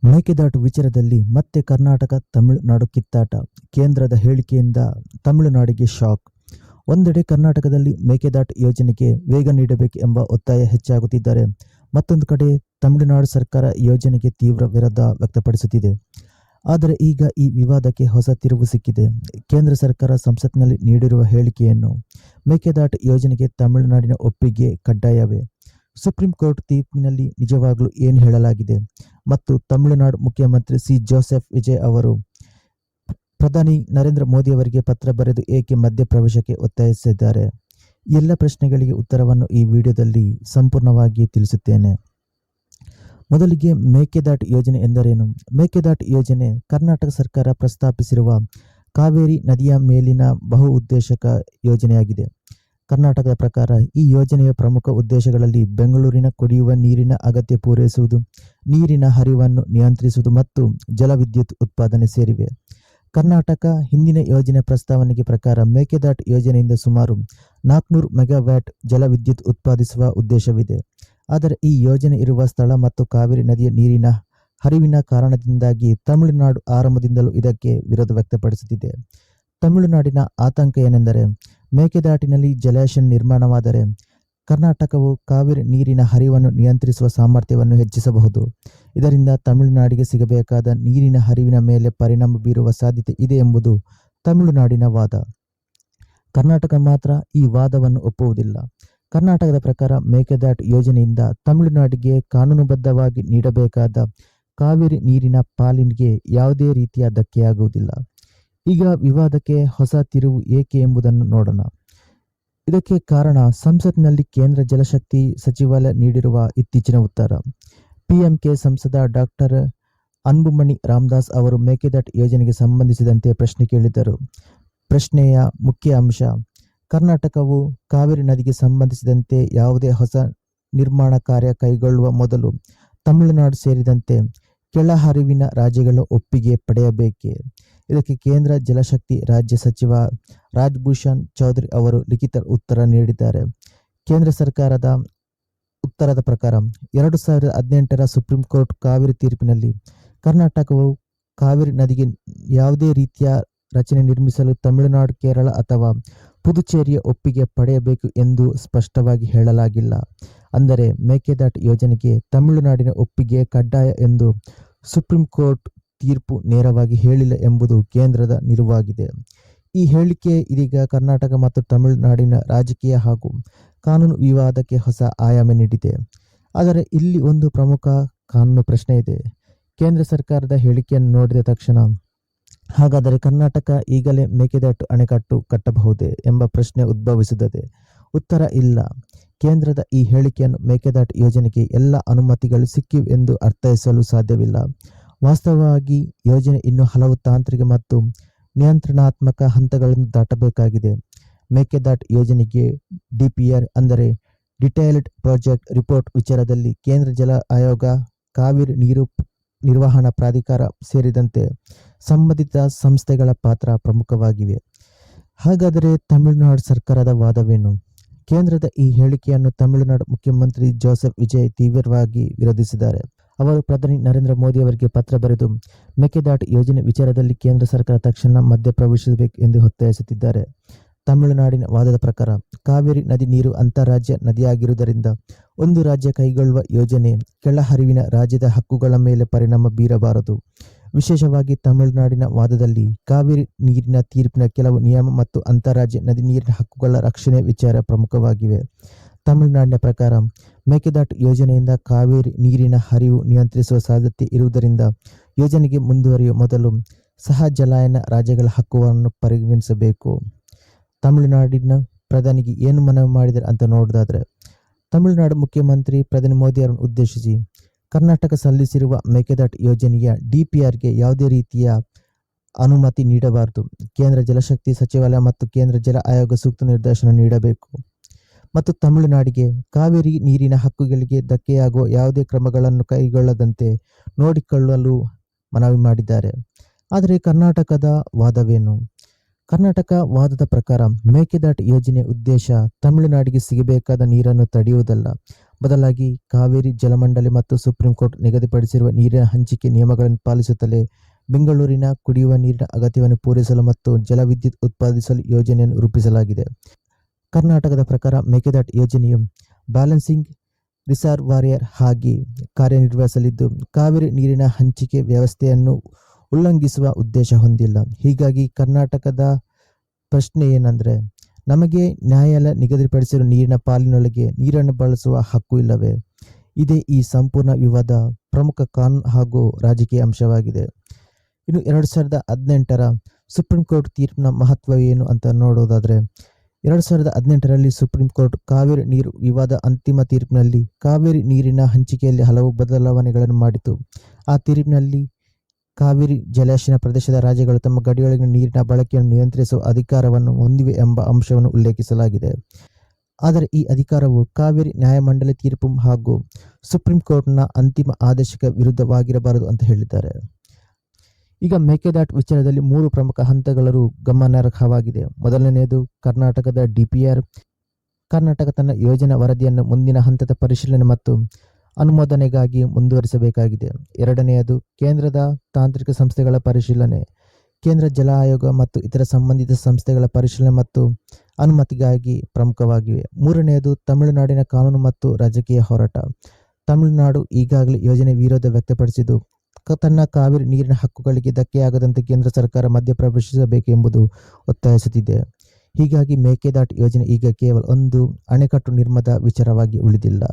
ಮೇಕೆದಾಟು ವಿಚಾರದಲ್ಲಿ ಮತ್ತೆ ಕರ್ನಾಟಕ ತಮಿಳುನಾಡು ಕಿತ್ತಾಟ. ಕೇಂದ್ರದ ಹೇಳಿಕೆಯಿಂದ ತಮಿಳುನಾಡಿಗೆ ಶಾಕ್. ಒಂದೆಡೆ ಕರ್ನಾಟಕದಲ್ಲಿ ಮೇಕೆದಾಟು ಯೋಜನೆಗೆ ವೇಗ ನೀಡಬೇಕು ಎಂಬ ಒತ್ತಾಯ ಹೆಚ್ಚಾಗುತ್ತಿದ್ದರೆ, ಮತ್ತೊಂದು ಕಡೆ ತಮಿಳುನಾಡು ಸರ್ಕಾರ ಯೋಜನೆಗೆ ತೀವ್ರ ವಿರೋಧ ವ್ಯಕ್ತಪಡಿಸುತ್ತಿದೆ. ಆದರೆ ಈಗ ಈ ವಿವಾದಕ್ಕೆ ಹೊಸ ತಿರುವು ಸಿಕ್ಕಿದೆ. ಕೇಂದ್ರ ಸರ್ಕಾರ ಸಂಸತ್ನಲ್ಲಿ ನೀಡಿರುವ ಹೇಳಿಕೆಯನ್ನು ಮೇಕೆದಾಟು ಯೋಜನೆಗೆ ತಮಿಳುನಾಡಿನ ಒಪ್ಪಿಗೆ ಕಡ್ಡಾಯವೇ? ಸುಪ್ರೀಂ ಕೋರ್ಟ್ ತೀರ್ಪಿನಲ್ಲಿ ನಿಜವಾಗ್ಲೂ ಏನು ಹೇಳಲಾಗಿದೆ? ಮತ್ತು ತಮಿಳುನಾಡು ಮುಖ್ಯಮಂತ್ರಿ ಸಿ ಜೋಸೆಫ್ ವಿಜಯ್ ಅವರು ಪ್ರಧಾನಿ ನರೇಂದ್ರ ಮೋದಿಯವರಿಗೆ ಪತ್ರ ಬರೆದು ಏಕೆ ಮಧ್ಯಪ್ರವೇಶಕ್ಕೆ ಒತ್ತಾಯಿಸಿದ್ದಾರೆ? ಈ ಎಲ್ಲ ಪ್ರಶ್ನೆಗಳಿಗೆ ಉತ್ತರವನ್ನು ಈ ವಿಡಿಯೋದಲ್ಲಿ ಸಂಪೂರ್ಣವಾಗಿ ತಿಳಿಸುತ್ತೇನೆ. ಮೊದಲಿಗೆ ಮೇಕೆದಾಟು ಯೋಜನೆ ಎಂದರೇನು? ಮೇಕೆದಾಟು ಯೋಜನೆ ಕರ್ನಾಟಕ ಸರ್ಕಾರ ಪ್ರಸ್ತಾಪಿಸಿರುವ ಕಾವೇರಿ ನದಿಯ ಮೇಲಿನ ಬಹು ಉದ್ದೇಶಕ ಯೋಜನೆಯಾಗಿದೆ. ಕರ್ನಾಟಕದ ಪ್ರಕಾರ ಈ ಯೋಜನೆಯ ಪ್ರಮುಖ ಉದ್ದೇಶಗಳಲ್ಲಿ ಬೆಂಗಳೂರಿನ ಕುಡಿಯುವ ನೀರಿನ ಅಗತ್ಯ ಪೂರೈಸುವುದು, ನೀರಿನ ಹರಿವನ್ನು ನಿಯಂತ್ರಿಸುವುದು ಮತ್ತು ಜಲವಿದ್ಯುತ್ ಉತ್ಪಾದನೆ ಸೇರಿವೆ. ಕರ್ನಾಟಕ ಹಿಂದಿನ ಯೋಜನೆ ಪ್ರಸ್ತಾವನೆಗೆ ಪ್ರಕಾರ ಮೇಕೆದಾಟು ಯೋಜನೆಯಿಂದ ಸುಮಾರು 400 ಮೆಗಾವ್ಯಾಟ್ ಜಲವಿದ್ಯುತ್ ಉತ್ಪಾದಿಸುವ ಉದ್ದೇಶವಿದೆ. ಆದರೆ ಈ ಯೋಜನೆ ಇರುವ ಸ್ಥಳ ಮತ್ತು ಕಾವೇರಿ ನದಿಯ ನೀರಿನ ಹರಿವಿನ ಕಾರಣದಿಂದಾಗಿ ತಮಿಳುನಾಡು ಆರಂಭದಿಂದಲೂ ಇದಕ್ಕೆ ವಿರೋಧ ವ್ಯಕ್ತಪಡಿಸುತ್ತಿದೆ. ತಮಿಳುನಾಡಿನ ಆತಂಕ ಏನೆಂದರೆ, ಮೇಕೆದಾಟಿನಲ್ಲಿ ಜಲಾಶಯ ನಿರ್ಮಾಣವಾದರೆ ಕರ್ನಾಟಕವು ಕಾವೇರಿ ನೀರಿನ ಹರಿವನ್ನು ನಿಯಂತ್ರಿಸುವ ಸಾಮರ್ಥ್ಯವನ್ನು ಹೆಚ್ಚಿಸಬಹುದು. ಇದರಿಂದ ತಮಿಳುನಾಡಿಗೆ ಸಿಗಬೇಕಾದ ನೀರಿನ ಹರಿವಿನ ಮೇಲೆ ಪರಿಣಾಮ ಬೀರುವ ಸಾಧ್ಯತೆ ಇದೆ ಎಂಬುದು ತಮಿಳುನಾಡಿನ ವಾದ. ಕರ್ನಾಟಕ ಮಾತ್ರ ಈ ವಾದವನ್ನು ಒಪ್ಪುವುದಿಲ್ಲ. ಕರ್ನಾಟಕದ ಪ್ರಕಾರ ಮೇಕೆದಾಟು ಯೋಜನೆಯಿಂದ ತಮಿಳುನಾಡಿಗೆ ಕಾನೂನುಬದ್ಧವಾಗಿ ನೀಡಬೇಕಾದ ಕಾವೇರಿ ನೀರಿನ ಪಾಲಿಗೆ ಯಾವುದೇ ರೀತಿಯ ಧಕ್ಕೆಯಾಗುವುದಿಲ್ಲ. ಈಗ ವಿವಾದಕ್ಕೆ ಹೊಸ ತಿರುವು ಏಕೆ ಎಂಬುದನ್ನು ನೋಡೋಣ. ಇದಕ್ಕೆ ಕಾರಣ ಸಂಸತ್ನಲ್ಲಿ ಕೇಂದ್ರ ಜಲಶಕ್ತಿ ಸಚಿವಾಲಯ ನೀಡಿರುವ ಇತ್ತೀಚಿನ ಉತ್ತರ. ಪಿಎಂಕೆ ಸಂಸದ ಡಾಕ್ಟರ್ ಅನ್ಬುಮಣಿ ರಾಮದಾಸ್ ಅವರು ಮೇಕೆದಾಟು ಯೋಜನೆಗೆ ಸಂಬಂಧಿಸಿದಂತೆ ಪ್ರಶ್ನೆ ಕೇಳಿದ್ದರು. ಪ್ರಶ್ನೆಯ ಮುಖ್ಯ ಅಂಶ, ಕರ್ನಾಟಕವು ಕಾವೇರಿ ನದಿಗೆ ಸಂಬಂಧಿಸಿದಂತೆ ಯಾವುದೇ ಹೊಸ ನಿರ್ಮಾಣ ಕಾರ್ಯ ಕೈಗೊಳ್ಳುವ ಮೊದಲು ತಮಿಳುನಾಡು ಸೇರಿದಂತೆ ಕೆಳಹರಿವಿನ ರಾಜ್ಯಗಳ ಒಪ್ಪಿಗೆ ಪಡೆಯಬೇಕೇ? ಇದಕ್ಕೆ ಕೇಂದ್ರ ಜಲಶಕ್ತಿ ರಾಜ್ಯ ಸಚಿವ ರಾಜ್ಭೂಷಣ್ ಚೌಧರಿ ಅವರು ಲಿಖಿತ ಉತ್ತರ ನೀಡಿದ್ದಾರೆ. ಕೇಂದ್ರ ಸರ್ಕಾರದ ಉತ್ತರದ ಪ್ರಕಾರ 2018ರ ಸುಪ್ರೀಂ ಕೋರ್ಟ್ ಕಾವೇರಿ ತೀರ್ಪಿನಲ್ಲಿ ಕರ್ನಾಟಕವು ಕಾವೇರಿ ನದಿಗೆ ಯಾವುದೇ ರೀತಿಯ ರಚನೆ ನಿರ್ಮಿಸಲು ತಮಿಳುನಾಡು, ಕೇರಳ ಅಥವಾ ಪುದುಚೇರಿಯ ಒಪ್ಪಿಗೆ ಪಡೆಯಬೇಕು ಎಂದು ಸ್ಪಷ್ಟವಾಗಿ ಹೇಳಲಾಗಿಲ್ಲ. ಅಂದರೆ ಮೇಕೆದಾಟು ಯೋಜನೆಗೆ ತಮಿಳುನಾಡಿನ ಒಪ್ಪಿಗೆ ಕಡ್ಡಾಯ ಎಂದು ಸುಪ್ರೀಂ ಕೋರ್ಟ್ ತೀರ್ಪು ನೇರವಾಗಿ ಹೇಳಿಲ್ಲ ಎಂಬುದು ಕೇಂದ್ರದ ನಿಲುವಾಗಿದೆ. ಈ ಹೇಳಿಕೆ ಇದೀಗ ಕರ್ನಾಟಕ ಮತ್ತು ತಮಿಳುನಾಡಿನ ರಾಜಕೀಯ ಹಾಗೂ ಕಾನೂನು ವಿವಾದಕ್ಕೆ ಹೊಸ ಆಯಾಮ ನೀಡಿದೆ. ಆದರೆ ಇಲ್ಲಿ ಒಂದು ಪ್ರಮುಖ ಕಾನೂನು ಪ್ರಶ್ನೆ ಇದೆ. ಕೇಂದ್ರ ಸರ್ಕಾರದ ಹೇಳಿಕೆಯನ್ನು ನೋಡಿದ ತಕ್ಷಣ ಹಾಗಾದರೆ ಕರ್ನಾಟಕ ಈಗಲೇ ಮೇಕೆದಾಟು ಅಣೆಕಟ್ಟು ಕಟ್ಟಬಹುದೇ ಎಂಬ ಪ್ರಶ್ನೆ ಉದ್ಭವಿಸುತ್ತದೆ. ಉತ್ತರ ಇಲ್ಲ. ಕೇಂದ್ರದ ಈ ಹೇಳಿಕೆಯನ್ನು ಮೇಕೆದಾಟು ಯೋಜನೆಗೆ ಎಲ್ಲ ಅನುಮತಿಗಳು ಸಿಕ್ಕಿವೆ ಎಂದು ಅರ್ಥೈಸಲು ಸಾಧ್ಯವಿಲ್ಲ. ವಾಸ್ತವವಾಗಿ ಯೋಜನೆ ಇನ್ನೂ ಹಲವು ತಾಂತ್ರಿಕ ಮತ್ತು ನಿಯಂತ್ರಣಾತ್ಮಕ ಹಂತಗಳನ್ನು ದಾಟಬೇಕಾಗಿದೆ. ಮೇಕೆದಾಟು ಯೋಜನೆಗೆ ಡಿಪಿಆರ್ ಅಂದರೆ ಡಿಟೈಲ್ಡ್ ಪ್ರಾಜೆಕ್ಟ್ ರಿಪೋರ್ಟ್ ವಿಚಾರದಲ್ಲಿ ಕೇಂದ್ರ ಜಲ ಆಯೋಗ, ಕಾವೇರಿ ನೀರು ನಿರ್ವಹಣಾ ಪ್ರಾಧಿಕಾರ ಸೇರಿದಂತೆ ಸಂಬಂಧಿತ ಸಂಸ್ಥೆಗಳ ಪಾತ್ರ ಪ್ರಮುಖವಾಗಿವೆ. ಹಾಗಾದರೆ ತಮಿಳುನಾಡು ಸರ್ಕಾರದ ವಾದವೇನು? ಕೇಂದ್ರದ ಈ ಹೇಳಿಕೆಯನ್ನು ತಮಿಳುನಾಡು ಮುಖ್ಯಮಂತ್ರಿ ಜೋಸೆಫ್ ವಿಜಯ್ ತೀವ್ರವಾಗಿ ವಿರೋಧಿಸಿದ್ದಾರೆ. ಅವರು ಪ್ರಧಾನಿ ನರೇಂದ್ರ ಮೋದಿ ಅವರಿಗೆ ಪತ್ರ ಬರೆದು ಮೇಕೆದಾಟು ಯೋಜನೆ ವಿಚಾರದಲ್ಲಿ ಕೇಂದ್ರ ಸರ್ಕಾರ ತಕ್ಷಣ ಮಧ್ಯಪ್ರವೇಶಿಸಬೇಕು ಎಂದು ಒತ್ತಾಯಿಸುತ್ತಿದ್ದಾರೆ. ತಮಿಳುನಾಡಿನ ವಾದದ ಪ್ರಕಾರ ಕಾವೇರಿ ನದಿ ನೀರು ಅಂತಾರಾಜ್ಯ ನದಿಯಾಗಿರುವುದರಿಂದ ಒಂದು ರಾಜ್ಯ ಕೈಗೊಳ್ಳುವ ಯೋಜನೆ ಕೆಳಹರಿವಿನ ರಾಜ್ಯದ ಹಕ್ಕುಗಳ ಮೇಲೆ ಪರಿಣಾಮ ಬೀರಬಾರದು. ವಿಶೇಷವಾಗಿ ತಮಿಳುನಾಡಿನ ವಾದದಲ್ಲಿ ಕಾವೇರಿ ನೀರಿನ ತೀರ್ಪಿನ ಕೆಲವು ನಿಯಮ ಮತ್ತು ಅಂತಾರಾಜ್ಯ ನದಿ ನೀರಿನ ಹಕ್ಕುಗಳ ರಕ್ಷಣೆ ವಿಚಾರ ಪ್ರಮುಖವಾಗಿವೆ. ತಮಿಳುನಾಡಿನ ಪ್ರಕಾರ ಮೇಕೆದಾಟು ಯೋಜನೆಯಿಂದ ಕಾವೇರಿ ನೀರಿನ ಹರಿವು ನಿಯಂತ್ರಿಸುವ ಸಾಧ್ಯತೆ ಇರುವುದರಿಂದ ಯೋಜನೆಗೆ ಮುಂದುವರಿಯುವ ಮೊದಲು ಸಹ ಜಲಾನಯನ ರಾಜ್ಯಗಳ ಹಕ್ಕುಗಳನ್ನು ಪರಿಗಣಿಸಬೇಕು. ತಮಿಳುನಾಡಿನ ಪ್ರಧಾನಿಗೆ ಏನು ಮನವಿ ಮಾಡಿದ್ದಾರೆ ಅಂತ ನೋಡೋದಾದ್ರೆ, ತಮಿಳುನಾಡು ಮುಖ್ಯಮಂತ್ರಿ ಪ್ರಧಾನಿ ಮೋದಿ ಅವರನ್ನು ಉದ್ದೇಶಿಸಿ ಕರ್ನಾಟಕ ಸಲ್ಲಿಸಿರುವ ಮೇಕೆದಾಟು ಯೋಜನೆಯ ಡಿಪಿಆರ್ಗೆ ಯಾವುದೇ ರೀತಿಯ ಅನುಮತಿ ನೀಡಬಾರದು. ಕೇಂದ್ರ ಜಲಶಕ್ತಿ ಸಚಿವಾಲಯ ಮತ್ತು ಕೇಂದ್ರ ಜಲ ಆಯೋಗ ಸೂಕ್ತ ನಿರ್ದೇಶನ ನೀಡಬೇಕು ಮತ್ತು ತಮಿಳುನಾಡಿಗೆ ಕಾವೇರಿ ನೀರಿನ ಹಕ್ಕುಗಳಿಗೆ ಧಕ್ಕೆಯಾಗುವ ಯಾವುದೇ ಕ್ರಮಗಳನ್ನು ಕೈಗೊಳ್ಳದಂತೆ ನೋಡಿಕೊಳ್ಳಲು ಮನವಿ ಮಾಡಿದ್ದಾರೆ. ಆದರೆ ಕರ್ನಾಟಕದ ವಾದವೇನು? ಕರ್ನಾಟಕ ವಾದದ ಪ್ರಕಾರ ಮೇಕೆದಾಟು ಯೋಜನೆಯ ಉದ್ದೇಶ ತಮಿಳುನಾಡಿಗೆ ಸಿಗಬೇಕಾದ ನೀರನ್ನು ತಡೆಯುವುದಲ್ಲ, ಬದಲಾಗಿ ಕಾವೇರಿ ಜಲಮಂಡಳಿ ಮತ್ತು ಸುಪ್ರೀಂ ಕೋರ್ಟ್ ನಿಗದಿಪಡಿಸಿರುವ ನೀರಿನ ಹಂಚಿಕೆ ನಿಯಮಗಳನ್ನು ಪಾಲಿಸುತ್ತಲೇ ಬೆಂಗಳೂರಿನ ಕುಡಿಯುವ ನೀರಿನ ಅಗತ್ಯವನ್ನು ಪೂರೈಸಲು ಮತ್ತು ಜಲವಿದ್ಯುತ್ ಉತ್ಪಾದಿಸಲು ಯೋಜನೆಯನ್ನು ರೂಪಿಸಲಾಗಿದೆ. ಕರ್ನಾಟಕದ ಪ್ರಕಾರ ಮೇಕೆದಾಟು ಯೋಜನೆಯು ಬ್ಯಾಲೆನ್ಸಿಂಗ್ ರಿಸರ್ವಾಯರ್ ಆಗಿ ಕಾರ್ಯನಿರ್ವಹಿಸಲಿದ್ದು, ಕಾವೇರಿ ನೀರಿನ ಹಂಚಿಕೆ ವ್ಯವಸ್ಥೆಯನ್ನು ಉಲ್ಲಂಘಿಸುವ ಉದ್ದೇಶ ಹೊಂದಿಲ್ಲ. ಹೀಗಾಗಿ ಕರ್ನಾಟಕದ ಪ್ರಶ್ನೆ ಏನಂದರೆ, ನಮಗೆ ನ್ಯಾಯಾಲಯ ನಿಗದಿಪಡಿಸಿರುವ ನೀರಿನ ಪಾಲಿನೊಳಗೆ ನೀರನ್ನು ಬಳಸುವ ಹಕ್ಕು ಇಲ್ಲವೇ? ಇದೇ ಈ ಸಂಪೂರ್ಣ ವಿವಾದ ಪ್ರಮುಖ ಕಾನೂನು ಹಾಗೂ ರಾಜಕೀಯ ಅಂಶವಾಗಿದೆ. ಇನ್ನು 2018ರ ಸುಪ್ರೀಂ ಕೋರ್ಟ್ ತೀರ್ಪಿನ ಮಹತ್ವವೇನು ಅಂತ ನೋಡೋದಾದರೆ, 2018ರಲ್ಲಿ ಸುಪ್ರೀಂ ಕೋರ್ಟ್ ಕಾವೇರಿ ನೀರು ವಿವಾದ ಅಂತಿಮ ತೀರ್ಪಿನಲ್ಲಿ ಕಾವೇರಿ ನೀರಿನ ಹಂಚಿಕೆಯಲ್ಲಿ ಹಲವು ಬದಲಾವಣೆಗಳನ್ನು ಮಾಡಿತು. ಆ ತೀರ್ಪಿನಲ್ಲಿ ಕಾವೇರಿ ಜಲಾಶಯ ಪ್ರದೇಶದ ರಾಜ್ಯಗಳು ತಮ್ಮ ಗಡಿಯೊಳಗಿನ ನೀರಿನ ಬಳಕೆಯನ್ನು ನಿಯಂತ್ರಿಸುವ ಅಧಿಕಾರವನ್ನು ಹೊಂದಿವೆ ಎಂಬ ಅಂಶವನ್ನು ಉಲ್ಲೇಖಿಸಲಾಗಿದೆ. ಆದರೆ ಈ ಅಧಿಕಾರವು ಕಾವೇರಿ ನ್ಯಾಯಮಂಡಳಿ ತೀರ್ಪು ಹಾಗೂ ಸುಪ್ರೀಂ ಕೋರ್ಟ್ನ ಅಂತಿಮ ಆದೇಶಕ್ಕೆ ವಿರುದ್ಧವಾಗಿರಬಾರದು ಅಂತ ಹೇಳಿದ್ದಾರೆ. ಈಗ ಮೇಕೆದಾಟು ವಿಚಾರದಲ್ಲಿ 3 ಪ್ರಮುಖ ಹಂತಗಳು ಗಮನಾರ್ಹವಾಗಿದೆ. ಮೊದಲನೆಯದು ಕರ್ನಾಟಕದ DPR. ಕರ್ನಾಟಕ ತನ್ನ ಯೋಜನಾ ವರದಿಯನ್ನು ಮುಂದಿನ ಹಂತದ ಪರಿಶೀಲನೆ ಮತ್ತು ಅನುಮೋದನೆಗಾಗಿ ಮುಂದುವರಿಸಬೇಕಾಗಿದೆ. ಎರಡನೆಯದು ಕೇಂದ್ರದ ತಾಂತ್ರಿಕ ಸಂಸ್ಥೆಗಳ ಪರಿಶೀಲನೆ. ಕೇಂದ್ರ ಜಲ ಆಯೋಗ ಮತ್ತು ಇತರ ಸಂಬಂಧಿತ ಸಂಸ್ಥೆಗಳ ಪರಿಶೀಲನೆ ಮತ್ತು ಅನುಮತಿಗಾಗಿ ಪ್ರಮುಖವಾಗಿವೆ. ಮೂರನೆಯದು ತಮಿಳುನಾಡಿನ ಕಾನೂನು ಮತ್ತು ರಾಜಕೀಯ ಹೋರಾಟ. ತಮಿಳುನಾಡು ಈಗಾಗಲೇ ಯೋಜನೆ ವಿರೋಧ ವ್ಯಕ್ತಪಡಿಸಿದ್ದು, ತನ್ನ ಕಾವೇರಿ ನೀರಿನ ಹಕ್ಕುಗಳಿಗೆ ಧಕ್ಕೆಯಾಗದಂತೆ ಕೇಂದ್ರ ಸರ್ಕಾರ ಮಧ್ಯಪ್ರವೇಶಿಸಬೇಕೆಂಬುದು ಒತ್ತಾಯಿಸುತ್ತಿದೆ. ಹೀಗಾಗಿ ಮೇಕೆದಾಟು ಯೋಜನೆ ಈಗ ಕೇವಲ ಒಂದು ಅಣೆಕಟ್ಟು ನಿರ್ಮಾಣದ ವಿಚಾರವಾಗಿ ಉಳಿದಿಲ್ಲ.